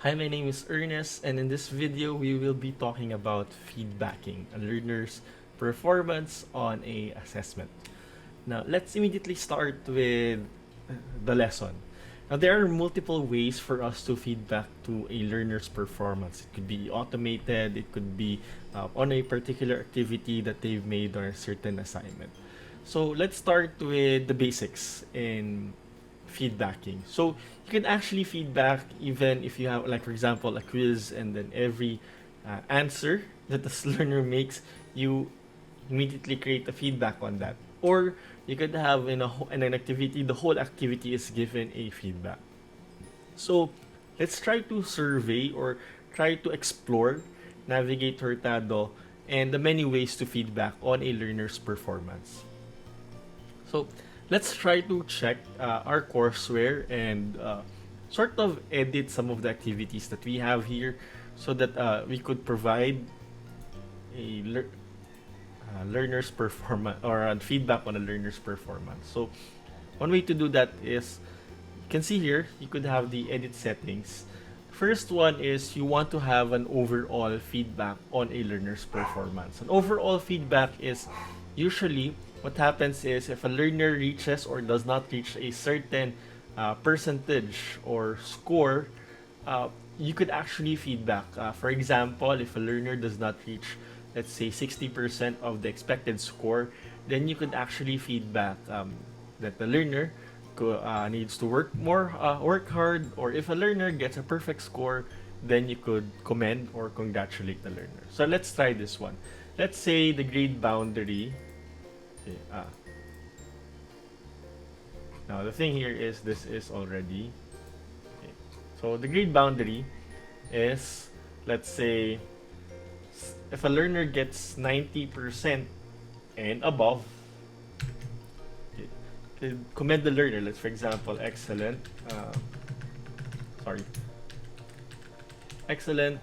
Hi, my name is Ernest, and in this video, we will be talking about feedbacking a learner's performance on a assessment. Now, let's immediately start with the lesson. Now, there are multiple ways for us to feedback to a learner's performance. It could be automated, it could be on a particular activity that they've made or a certain assignment. So, let's start with the basics in feedbacking. So you can actually feedback even if you have, like, for example, a quiz, and then every answer that the learner makes, you immediately create a feedback on that. Or you could have in an activity, the whole activity is given a feedback. So let's try to survey or try to explore, navigate Hurtado, and the many ways to feedback on a learner's performance. So let's try to check our courseware and sort of edit some of the activities that we have here so that we could provide a learner's performance or feedback on a learner's performance. So one way to do that is, you can see here, you could have the edit settings. First one is you want to have an overall feedback on a learner's performance. An overall feedback is usually what happens is if a learner reaches or does not reach a certain percentage or score, you could actually feedback. For example, if a learner does not reach, let's say, 60% of the expected score, then you could actually feedback that the learner needs to work hard, or if a learner gets a perfect score, then you could commend or congratulate the learner. So let's try this one. Let's say the grade boundary. Okay, now the thing here is this is already okay. So the grade boundary is, let's say, if a learner gets 90% and above, commend the learner. Let's, for example, excellent. Sorry. Excellent.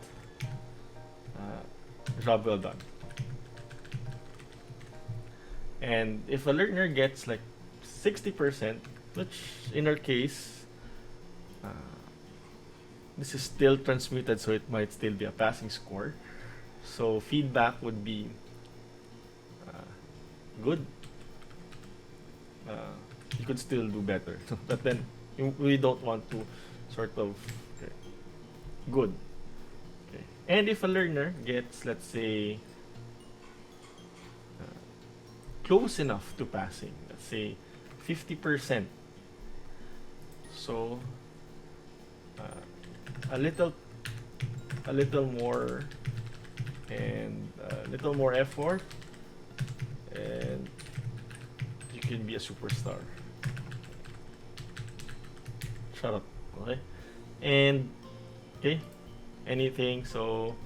Job well done. And if a learner gets like 60%, which in our case, this is still transmuted, so it might still be a passing score. So feedback would be good. You could still do better, but then we don't want to sort of okay, good. Okay. And if a learner gets, let's say, close enough to passing, let's say 50%, so a little more and a little more effort, and you can be a superstar. Shut up. Okay. And okay, anything. So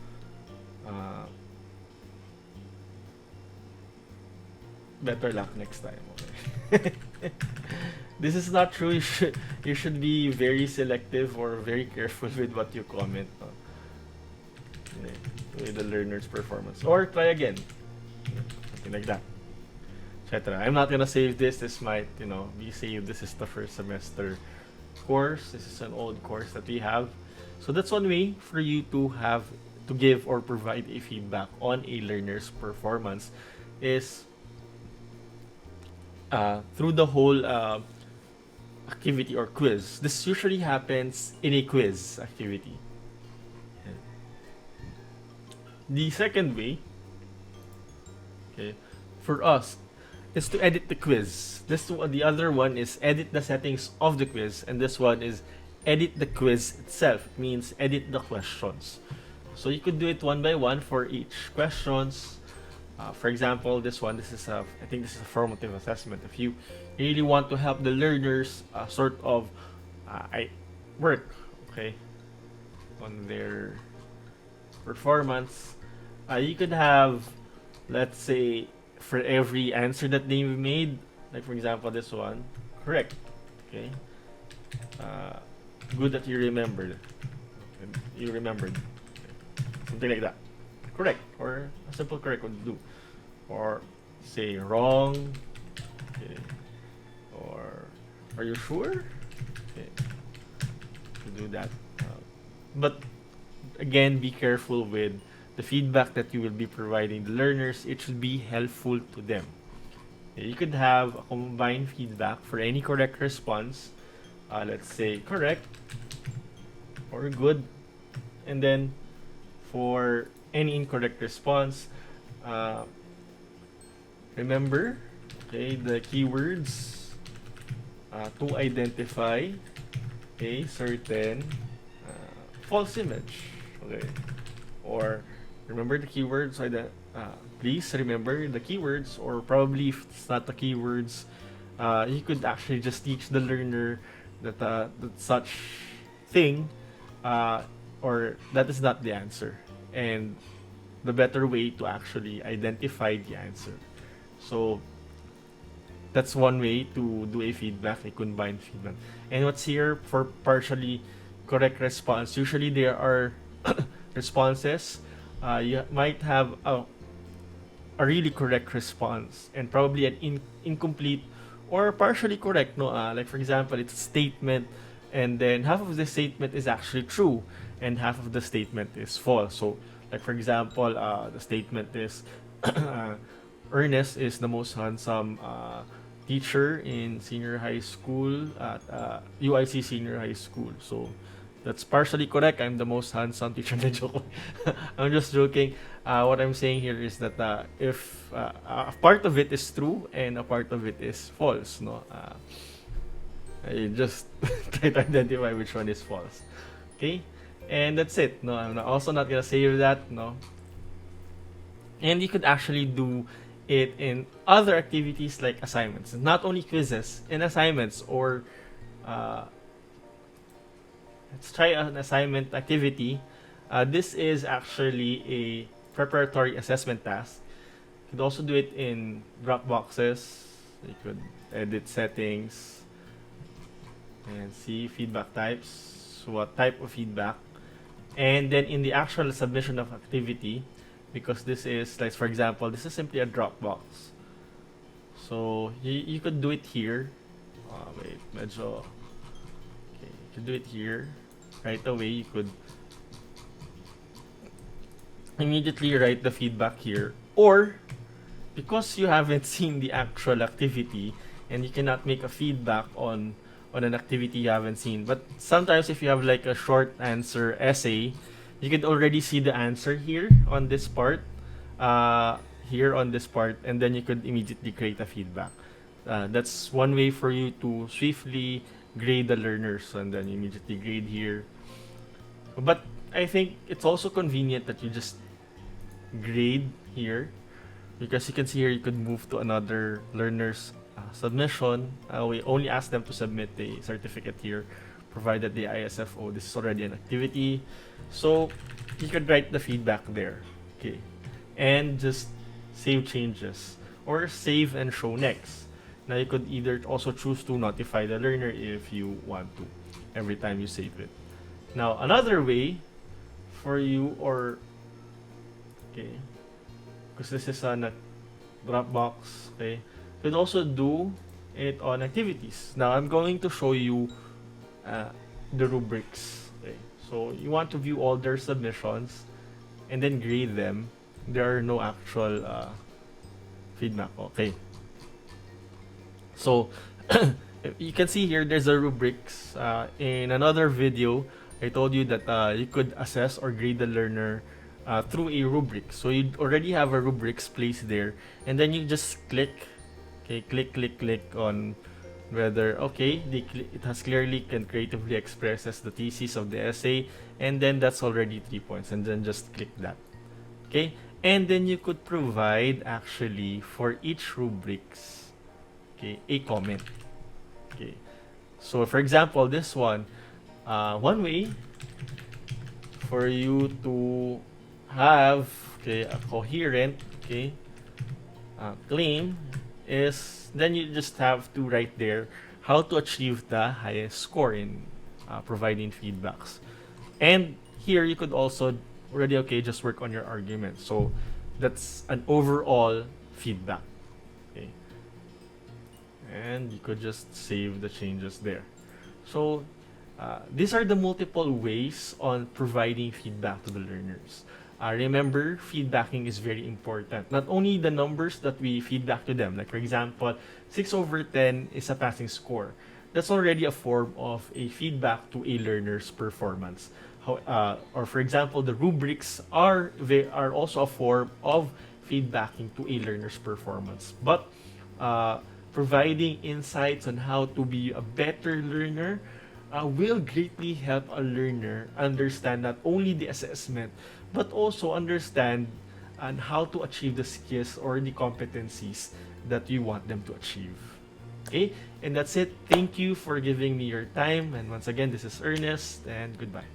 better luck next time. Okay. This is not true. You should be very selective or very careful with what you comment on with the learner's performance. Or try again. Something like that. Etc. I'm not gonna save this. This might, be saved. This is the first semester course. This is an old course that we have. So that's one way for you to give or provide a feedback on a learner's performance, is through the whole activity or quiz. This usually happens in a quiz activity. The second way, okay, for us, is to edit the quiz. The other one is edit the settings of the quiz, and this one is edit the quiz itself. It means edit the questions. So you could do it one by one for each questions. For example, this is I think this is a formative assessment. If you really want to help the learners sort of work, okay, on their performance, you could have, let's say, for every answer that they made, like for example this one, correct, okay, good that you remembered, something like that, correct, or a simple correct would do, or say wrong, okay, or are you sure, okay, to do that, But again, be careful with the feedback that you will be providing the learners. It should be helpful to them. You could have a combined feedback for any correct response. Let's say correct or good. And then for any incorrect response, uh, remember, okay, the keywords to identify a certain false image. Okay, or remember the keywords. Please remember the keywords, or probably if it's not the keywords, you could actually just teach the learner that such thing, uh, or that is not the answer, and the better way to actually identify the answer. So that's one way to do a feedback, a combined feedback. And what's here for partially correct response? Usually there are responses. You might have a really correct response and probably an incomplete or partially correct. No, like for example, it's a statement, and then half of the statement is actually true, and half of the statement is false. So, like for example, the statement is Ernest is the most handsome teacher in senior high school at UIC Senior High School. So that's partially correct. I'm the most handsome teacher. Joke. I'm just joking. What I'm saying here is that if a part of it is true and a part of it is false, no, I just try to identify which one is false. Okay, and that's it. No, I'm also not gonna save that. No, and you could actually do it in other activities like assignments, not only quizzes, in assignments or uh, let's try an assignment activity. This is actually a preparatory assessment task. You could also do it in Dropboxes. You could edit settings and see feedback types, what type of feedback. And then in the actual submission of activity, because this is, like for example, this is simply a Dropbox. So you could do it here. Wait, medyo. Okay, you could do it here. Right away, you could immediately write the feedback here. Or, because you haven't seen the actual activity and you cannot make a feedback on an activity you haven't seen. But sometimes if you have like a short answer essay, you could already see the answer here on this part, here on this part, and then you could immediately create a feedback. That's one way for you to swiftly grade the learners, and then immediately grade here. But I think it's also convenient that you just grade here, because you can see here you could move to another learner's submission. We only ask them to submit the certificate here, provided the ISFO. This is already an activity, so you could write the feedback there, okay, and just save changes or save and show next. Now you could either also choose to notify the learner if you want to every time you save it. Now another way for you, or okay, because this is on a Dropbox, okay, you could also do it on activities. Now I'm going to show you the rubrics. Okay, so you want to view all their submissions and then grade them. There are no actual feedback. Okay, so you can see here there's a rubrics. In another video, I told you that you could assess or grade the learner through a rubric. So you already have a rubrics placed there, and then you just click, okay, click on whether it has clearly and creatively expresses the thesis of the essay, and then that's already 3 points, and then just click that. Okay, and then you could provide actually for each rubrics, okay, a comment. Okay, so for example, this one way for you to have, okay, a coherent, okay, claim is, then you just have to write there how to achieve the highest score in providing feedbacks. And here you could also already, okay, just work on your argument. So that's an overall feedback. Okay, and you could just save the changes there. So These are the multiple ways on providing feedback to the learners. Remember, feedbacking is very important. Not only the numbers that we feedback to them, like for example, 6 over 10 is a passing score. That's already a form of a feedback to a learner's performance. Or for example, the rubrics are also a form of feedbacking to a learner's performance. But providing insights on how to be a better learner will greatly help a learner understand not only the assessment but also understand and how to achieve the skills or the competencies that you want them to achieve. Okay, and that's it. Thank you for giving me your time. And once again, this is Ernest, and goodbye.